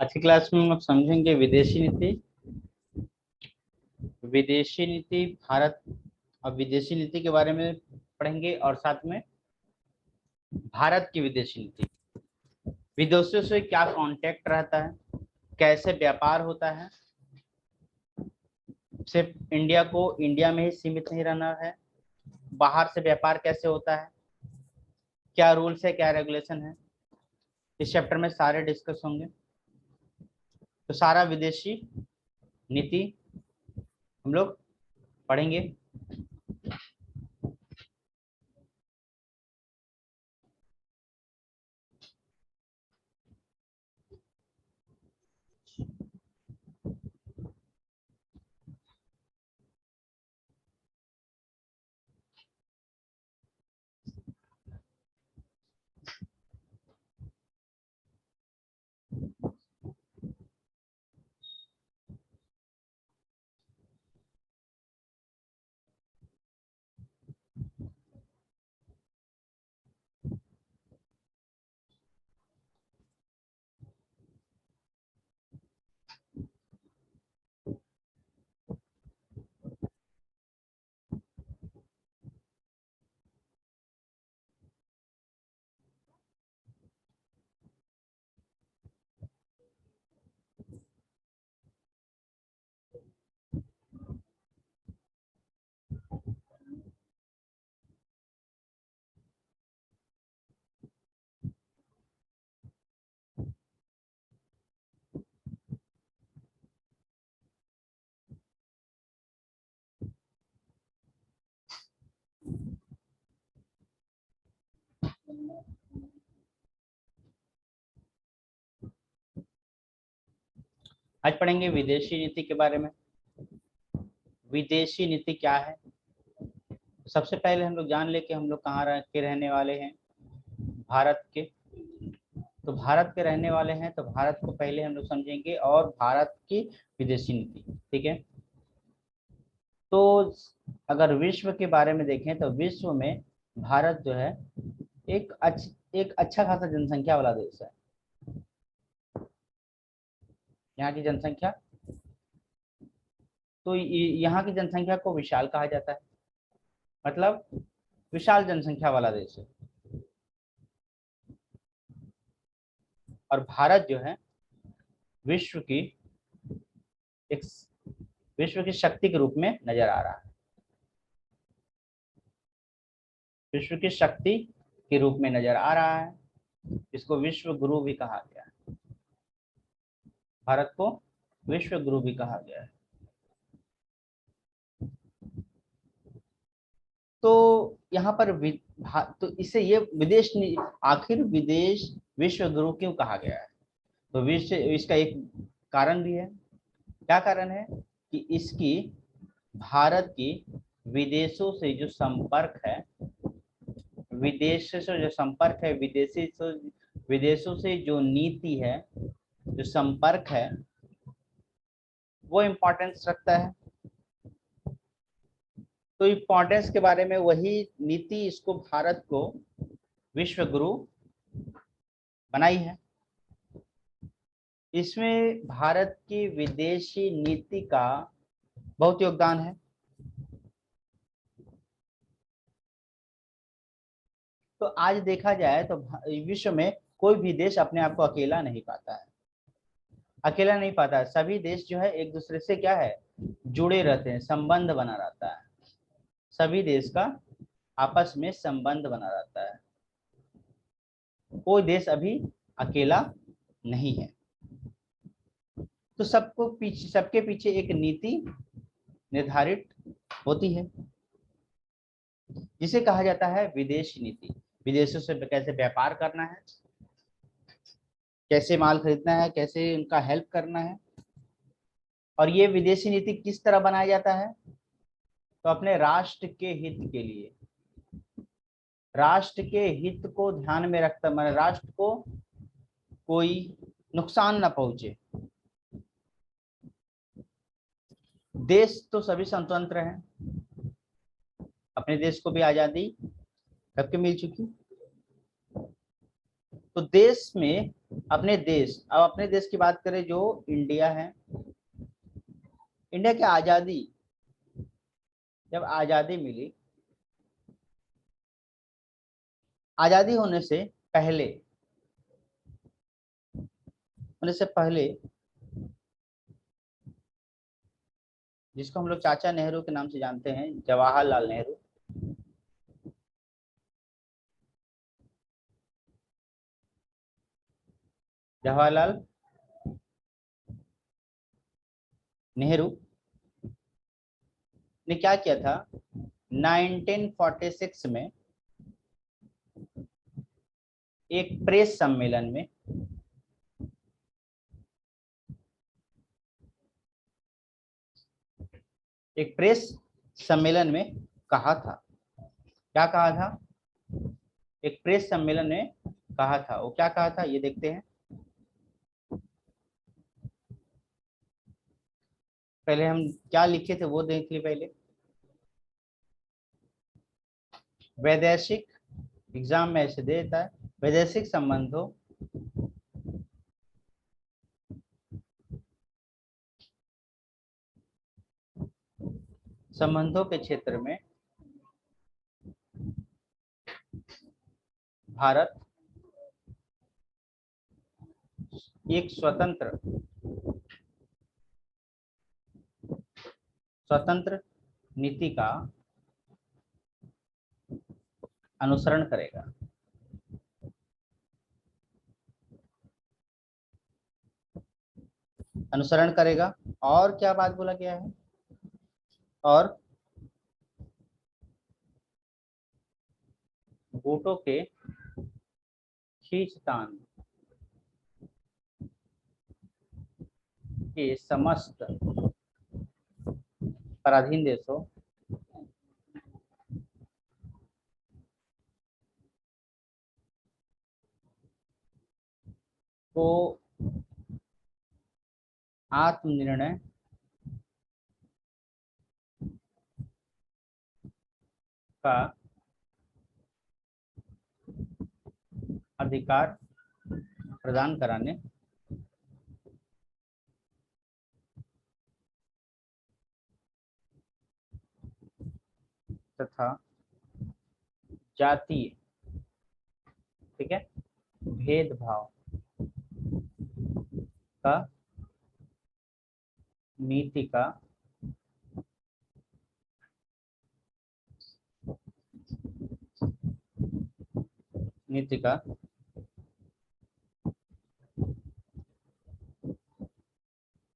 आज की क्लास में हम लोग समझेंगे विदेशी नीति। विदेशी नीति भारत और विदेशी नीति के बारे में पढ़ेंगे और साथ में भारत की विदेशी नीति, विदेशों से क्या कांटेक्ट रहता है, कैसे व्यापार होता है, सिर्फ इंडिया को इंडिया में ही सीमित नहीं रहना है, बाहर से व्यापार कैसे होता है, क्या रूल्स है, क्या रेगुलेशन है। इस चैप्टर में सारे डिस्कस होंगे। तो सारा विदेशी नीति हम लोग पढ़ेंगे। आज पढ़ेंगे विदेशी नीति के बारे में। विदेशी नीति क्या है? सबसे पहले हम लोग जान ले कि हम लोग कहाँ के रहने वाले हैं। भारत के। तो भारत के रहने वाले हैं, तो भारत को पहले हम लोग समझेंगे और भारत की विदेशी नीति। ठीक है। तो अगर विश्व के बारे में देखें तो विश्व में भारत जो है एक अच्छा खासा जनसंख्या वाला देश है। यहाँ की जनसंख्या, तो यहाँ की जनसंख्या को विशाल कहा जाता है, मतलब विशाल जनसंख्या वाला देश है। और भारत जो है विश्व की एक विश्व की शक्ति के रूप में नजर आ रहा है। विश्व की शक्ति के रूप में नजर आ रहा है। इसको विश्व गुरु भी कहा गया है। भारत को विश्व गुरु भी कहा गया है। तो यहाँ पर तो इसे ये विदेश आखिर विदेश विश्व गुरु क्यों कहा गया है? तो विश्व इसका एक कारण भी है। क्या कारण है? कि इसकी भारत की विदेशों से जो संपर्क है, विदेश से जो संपर्क है, विदेशों से जो नीति है, जो संपर्क है, वो इम्पोर्टेंस रखता है। तो इम्पोर्टेंस के बारे में वही नीति इसको भारत को विश्व गुरु बनाई है। इसमें भारत की विदेशी नीति का बहुत योगदान है। तो आज देखा जाए तो विश्व में कोई भी देश अपने आप को अकेला नहीं पाता है। अकेला नहीं पाता है। सभी देश जो है एक दूसरे से क्या है, जुड़े रहते हैं, संबंध बना रहता है। सभी देश का आपस में संबंध बना रहता है। कोई देश अभी अकेला नहीं है। तो सबके पीछे एक नीति निर्धारित होती है, जिसे कहा जाता है विदेशी नीति। विदेशों से कैसे व्यापार करना है, कैसे माल खरीदना है, कैसे उनका हेल्प करना है। और ये विदेशी नीति किस तरह बनाया जाता है? तो अपने राष्ट्र के हित के लिए, राष्ट्र के हित को ध्यान में रखता, मतलब राष्ट्र को कोई नुकसान ना पहुंचे। देश तो सभी स्वतंत्र हैं। अपने देश को भी आजादी कब की मिल चुकी। तो देश में अपने देश, अब अपने देश की बात करें जो इंडिया है, इंडिया की आजादी, जब आजादी मिली, आजादी पहले होने से पहले जिसको हम लोग चाचा नेहरू के नाम से जानते हैं, जवाहरलाल नेहरू, जवाहरलाल नेहरू ने क्या किया था, 1946 में एक प्रेस सम्मेलन में कहा था, क्या कहा था, एक प्रेस सम्मेलन में कहा था, वो क्या कहा था ये देखते हैं। पहले हम क्या लिखे थे वो देख लिए पहले। वैदेशिक, एग्जाम में ऐसे देता है, वैदेशिक संबंधों के क्षेत्र में भारत एक स्वतंत्र नीति का अनुसरण करेगा। अनुसरण करेगा, और क्या बात बोला गया है, और वोटों के खींचतान के समस्त पराधीन देशों को आत्मनिर्णय का अधिकार प्रदान कराने तथा जातीय, ठीक है, भेदभाव का नीति का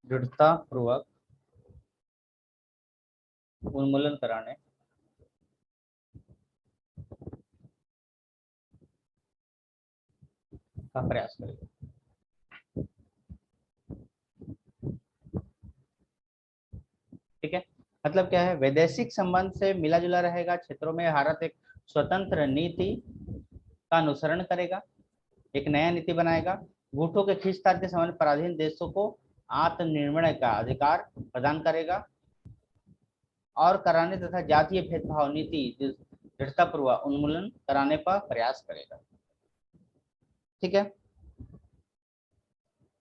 दृढ़ता पूर्वक उन्मूलन कराने का प्रयास करेगा। ठीक है, मतलब क्या है, वैदेशिक संबंध से मिला जुला रहेगा, क्षेत्रों में भारत एक स्वतंत्र नीति का अनुसरण करेगा, एक नया नीति बनाएगा, गुटों के खींचतान के समान पराधीन देशों को आत्मनिर्णय का अधिकार प्रदान करेगा और कराने तथा जातीय भेदभाव नीति दृढ़तापूर्वक उन्मूलन कराने का प्रयास करेगा। ठीक है,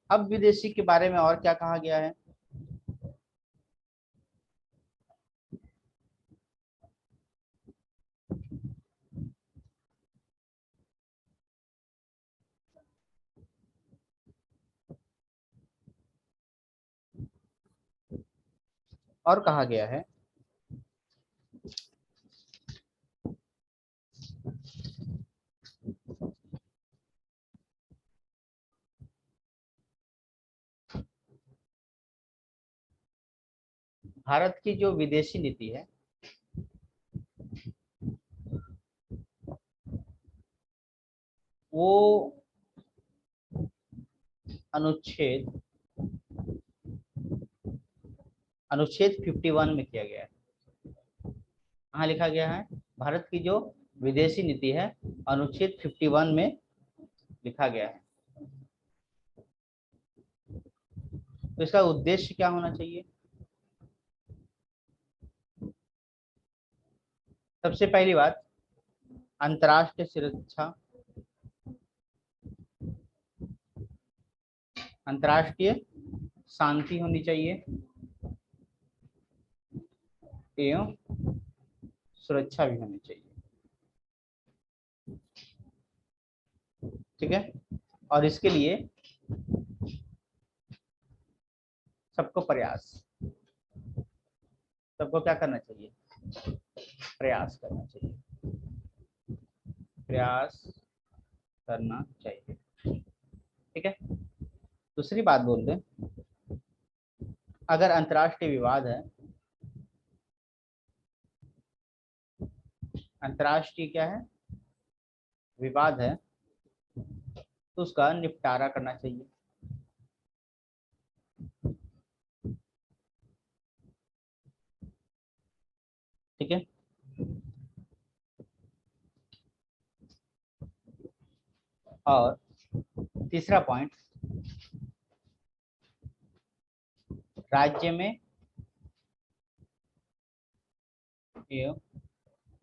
अब विदेशी के बारे में और क्या कहा गया है, और कहा गया है भारत की जो विदेशी नीति है वो अनुच्छेद अनुच्छेद 51 में किया गया है। कहाँ लिखा गया है, भारत की जो विदेशी नीति है अनुच्छेद 51 में लिखा गया है। तो इसका उद्देश्य क्या होना चाहिए, सबसे पहली बात, अंतर्राष्ट्रीय सुरक्षा अंतर्राष्ट्रीय शांति होनी चाहिए एवं सुरक्षा भी होनी चाहिए। ठीक है, और इसके लिए सबको क्या करना चाहिए? प्रयास करना चाहिए, प्रयास करना चाहिए। ठीक है, दूसरी बात बोलते हैं, अगर अंतर्राष्ट्रीय विवाद है, अंतर्राष्ट्रीय क्या है, विवाद है, तो उसका निपटारा करना चाहिए। ठीक है, और तीसरा पॉइंट, राज्य में एवं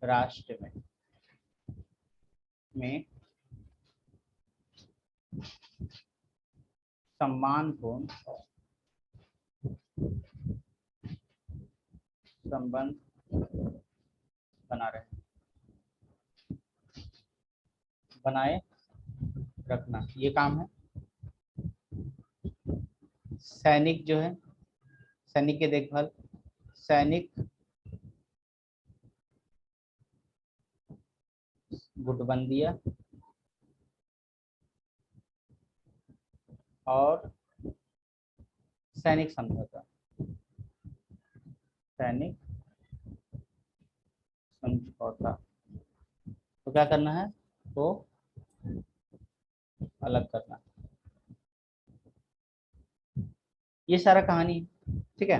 राष्ट्र में सम्मानपूर्ण संबंध बनाए रखना, ये काम है। सैनिक जो है, सैनिक की देखभाल, सैनिक गुटबंदियां और सैनिक समझौता, सैनिक समझौता, तो क्या करना है, तो अलग करना। ये सारा कहानी है। ठीक है,